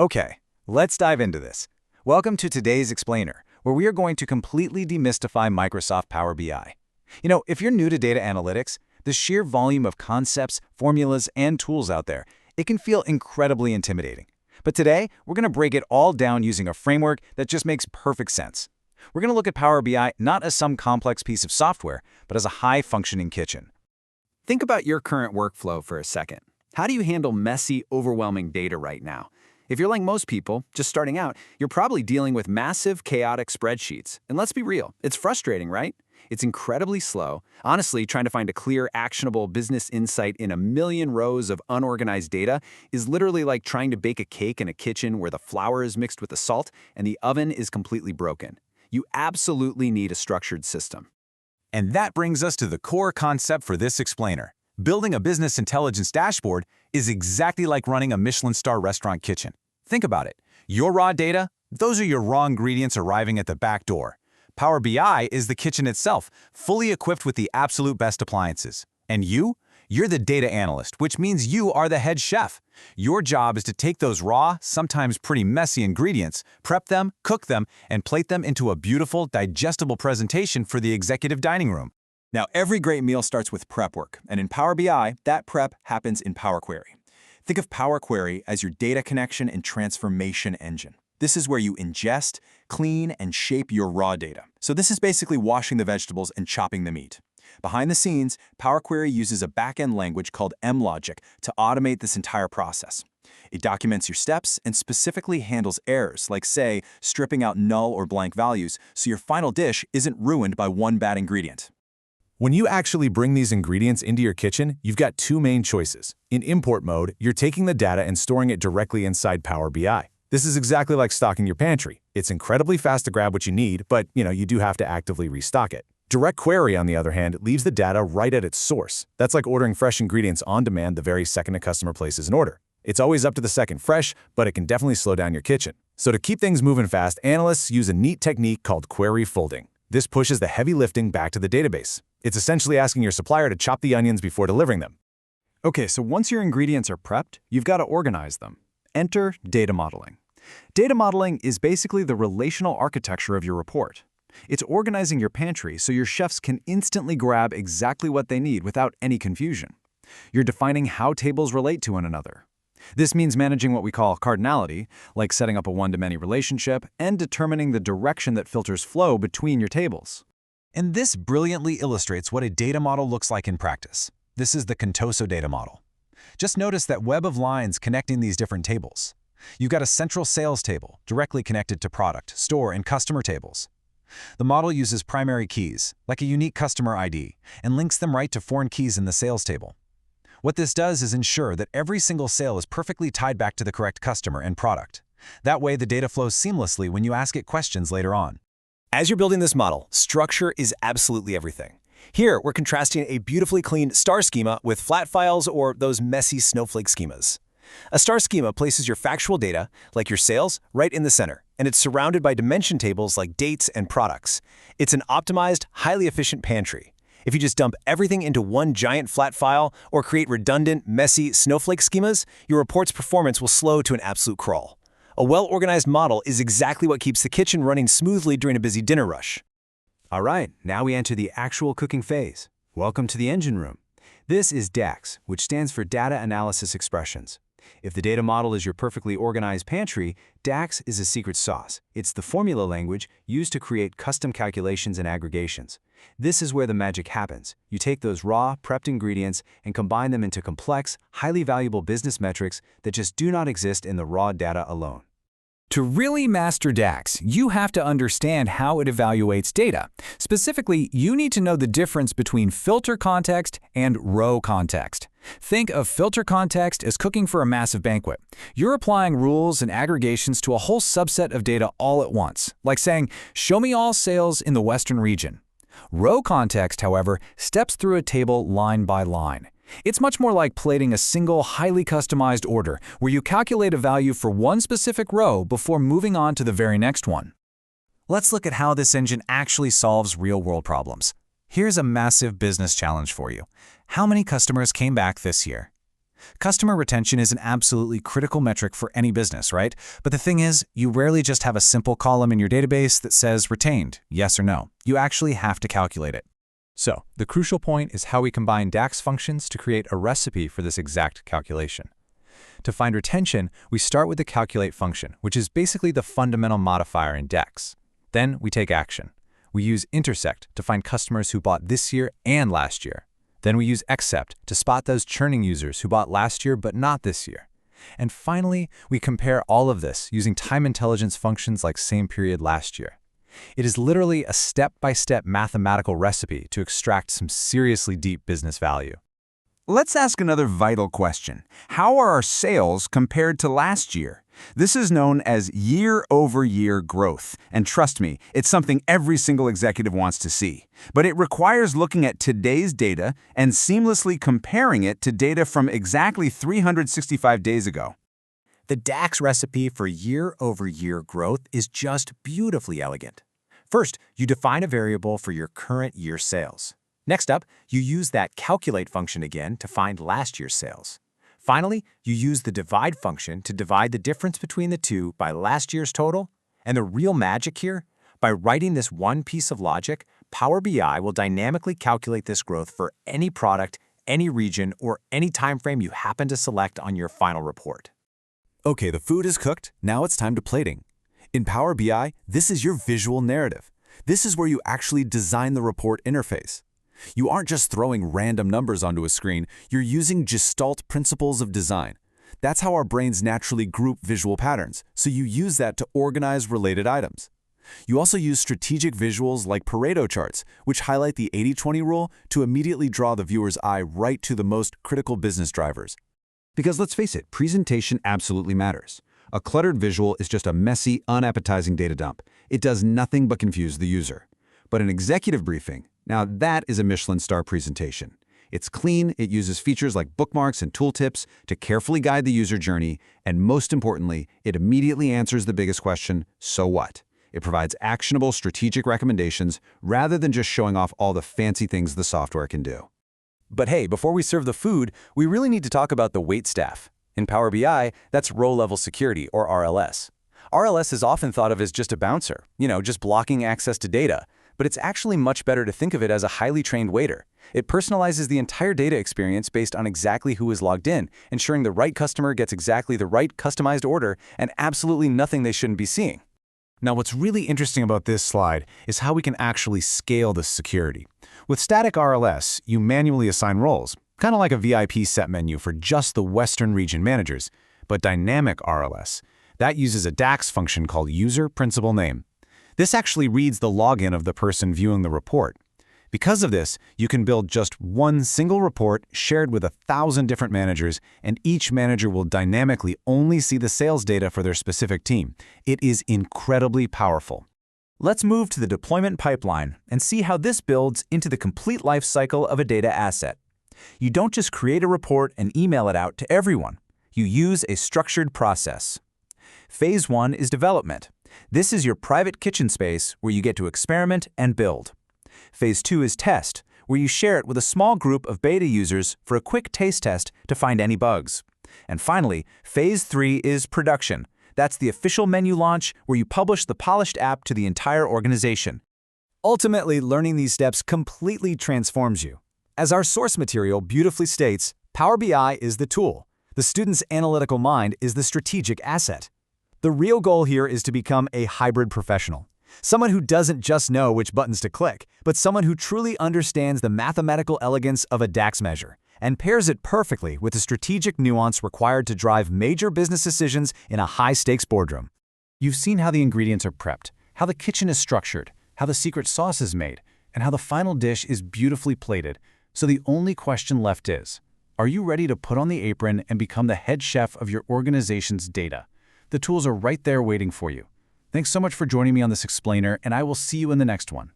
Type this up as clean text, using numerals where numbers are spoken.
Okay, let's dive into this. Welcome to today's explainer, where we are going to completely demystify Microsoft Power BI. If you're new to data analytics, the sheer volume of concepts, formulas, and tools out there, it can feel incredibly intimidating. But today, we're going to break it all down using a framework that just makes perfect sense. We're going to look at Power BI not as some complex piece of software, but as a high-functioning kitchen. Think about your current workflow for a second. How do you handle messy, overwhelming data right now? If you're like most people, just starting out, you're probably dealing with massive, chaotic spreadsheets. And let's be real, it's frustrating, right? It's incredibly slow. Honestly, trying to find a clear, actionable business insight in a million rows of unorganized data is literally like trying to bake a cake in a kitchen where the flour is mixed with the salt and the oven is completely broken. You absolutely need a structured system. And that brings us to the core concept for this explainer. Building a business intelligence dashboard is exactly like running a Michelin star restaurant kitchen. Think about it. Your raw data, those are your raw ingredients arriving at the back door. Power BI is the kitchen itself, fully equipped with the absolute best appliances. And you're the data analyst, which means you are the head chef. Your job is to take those raw, sometimes pretty messy ingredients, prep them, cook them, and plate them into a beautiful, digestible presentation for the executive dining room. Now, every great meal starts with prep work, and in Power BI, that prep happens in Power Query. Think of Power Query as your data connection and transformation engine. This is where you ingest, clean, and shape your raw data. So this is basically washing the vegetables and chopping the meat. Behind the scenes, Power Query uses a back-end language called mLogic to automate this entire process. It documents your steps and specifically handles errors, like, say, stripping out null or blank values, so your final dish isn't ruined by one bad ingredient. When you actually bring these ingredients into your kitchen, you've got two main choices. In import mode, you're taking the data and storing it directly inside Power BI. This is exactly like stocking your pantry. It's incredibly fast to grab what you need, but you do have to actively restock it. Direct Query, on the other hand, leaves the data right at its source. That's like ordering fresh ingredients on demand the very second a customer places an order. It's always up to the second fresh, but it can definitely slow down your kitchen. So to keep things moving fast, analysts use a neat technique called query folding. This pushes the heavy lifting back to the database. It's essentially asking your supplier to chop the onions before delivering them. Okay, so once your ingredients are prepped, you've got to organize them. Enter data modeling. Data modeling is basically the relational architecture of your report. It's organizing your pantry so your chefs can instantly grab exactly what they need without any confusion. You're defining how tables relate to one another. This means managing what we call cardinality, like setting up a one-to-many relationship and determining the direction that filters flow between your tables. And this brilliantly illustrates what a data model looks like in practice. This is the Contoso data model. Just notice that web of lines connecting these different tables. You've got a central sales table, directly connected to product, store, and customer tables. The model uses primary keys, like a unique customer ID, and links them right to foreign keys in the sales table. What this does is ensure that every single sale is perfectly tied back to the correct customer and product. That way, the data flows seamlessly when you ask it questions later on. As you're building this model, structure is absolutely everything. Here, we're contrasting a beautifully clean star schema with flat files or those messy snowflake schemas. A star schema places your factual data, like your sales, right in the center, and it's surrounded by dimension tables like dates and products. It's an optimized, highly efficient pantry. If you just dump everything into one giant flat file or create redundant, messy snowflake schemas, your report's performance will slow to an absolute crawl. A well-organized model is exactly what keeps the kitchen running smoothly during a busy dinner rush. All right, now we enter the actual cooking phase. Welcome to the engine room. This is DAX, which stands for Data Analysis Expressions. If the data model is your perfectly organized pantry, DAX is a secret sauce. It's the formula language used to create custom calculations and aggregations. This is where the magic happens. You take those raw, prepped ingredients and combine them into complex, highly valuable business metrics that just do not exist in the raw data alone. To really master DAX, you have to understand how it evaluates data. Specifically, you need to know the difference between filter context and row context. Think of filter context as cooking for a massive banquet. You're applying rules and aggregations to a whole subset of data all at once, like saying, show me all sales in the Western region. Row context, however, steps through a table line by line. It's much more like plating a single, highly customized order, where you calculate a value for one specific row before moving on to the very next one. Let's look at how this engine actually solves real-world problems. Here's a massive business challenge for you. How many customers came back this year? Customer retention is an absolutely critical metric for any business, right? But the thing is, you rarely just have a simple column in your database that says retained, yes or no. You actually have to calculate it. So, the crucial point is how we combine DAX functions to create a recipe for this exact calculation. To find retention, we start with the calculate function, which is basically the fundamental modifier in DAX. Then we take action. We use intersect to find customers who bought this year and last year. Then we use except to spot those churning users who bought last year but not this year. And finally, we compare all of this using time intelligence functions like same period last year. It is literally a step-by-step mathematical recipe to extract some seriously deep business value. Let's ask another vital question. How are our sales compared to last year? This is known as year-over-year growth, and trust me, it's something every single executive wants to see. But it requires looking at today's data and seamlessly comparing it to data from exactly 365 days ago. The DAX recipe for year-over-year growth is just beautifully elegant. First, you define a variable for your current year sales. Next up, you use that calculate function again to find last year's sales. Finally, you use the divide function to divide the difference between the two by last year's total. And the real magic here, by writing this one piece of logic, Power BI will dynamically calculate this growth for any product, any region, or any time frame you happen to select on your final report. Okay, the food is cooked. Now it's time to plating. In Power BI, this is your visual narrative. This is where you actually design the report interface. You aren't just throwing random numbers onto a screen, you're using Gestalt principles of design. That's how our brains naturally group visual patterns, so you use that to organize related items. You also use strategic visuals like Pareto charts, which highlight the 80-20 rule to immediately draw the viewer's eye right to the most critical business drivers. Because let's face it, presentation absolutely matters. A cluttered visual is just a messy, unappetizing data dump. It does nothing but confuse the user. But an executive briefing, now that is a Michelin star presentation. It's clean, it uses features like bookmarks and tooltips to carefully guide the user journey, and most importantly, it immediately answers the biggest question, so what? It provides actionable strategic recommendations rather than just showing off all the fancy things the software can do. But hey, before we serve the food, we really need to talk about the wait staff. In Power BI, that's row-level security, or RLS. RLS is often thought of as just a bouncer, just blocking access to data. But it's actually much better to think of it as a highly trained waiter. It personalizes the entire data experience based on exactly who is logged in, ensuring the right customer gets exactly the right customized order and absolutely nothing they shouldn't be seeing. Now, what's really interesting about this slide is how we can actually scale this security. With static RLS, you manually assign roles, kind of like a VIP set menu for just the Western region managers. But dynamic RLS, that uses a DAX function called user principal name. This actually reads the login of the person viewing the report. Because of this, you can build just one single report shared with 1,000 different managers, and each manager will dynamically only see the sales data for their specific team. It is incredibly powerful. Let's move to the deployment pipeline and see how this builds into the complete life cycle of a data asset. You don't just create a report and email it out to everyone. You use a structured process. Phase 1 is development. This is your private kitchen space where you get to experiment and build. Phase 2 is test, where you share it with a small group of beta users for a quick taste test to find any bugs. And finally, Phase 3 is production. That's the official menu launch where you publish the polished app to the entire organization. Ultimately, learning these steps completely transforms you. As our source material beautifully states, Power BI is the tool. The student's analytical mind is the strategic asset. The real goal here is to become a hybrid professional. Someone who doesn't just know which buttons to click, but someone who truly understands the mathematical elegance of a DAX measure and pairs it perfectly with the strategic nuance required to drive major business decisions in a high-stakes boardroom. You've seen how the ingredients are prepped, how the kitchen is structured, how the secret sauce is made, and how the final dish is beautifully plated. So the only question left is, are you ready to put on the apron and become the head chef of your organization's data? The tools are right there waiting for you. Thanks so much for joining me on this explainer, and I will see you in the next one.